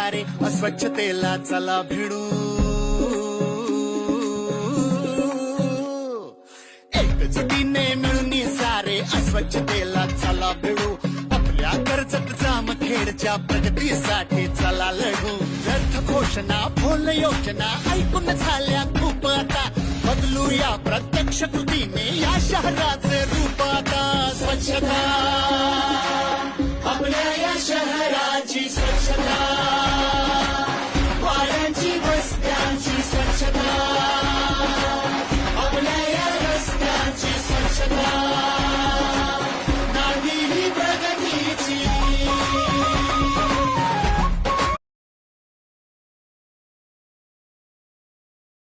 सारे अस्वच्छतेला चला भिडू. एकजुटीने मिळून सारे अस्वच्छतेला चला भिडू. आपल्या कर्जत जामखेडच्या प्रगतीसाठी चला लढू. व्यर्थ घोषणा भोल योजना ऐकून झाल्या खूप आता. बदलूया प्रत्यक्ष कृतीने या शहराचे रूप आता. स्वच्छता आपल्या या शहराची स्वच्छता.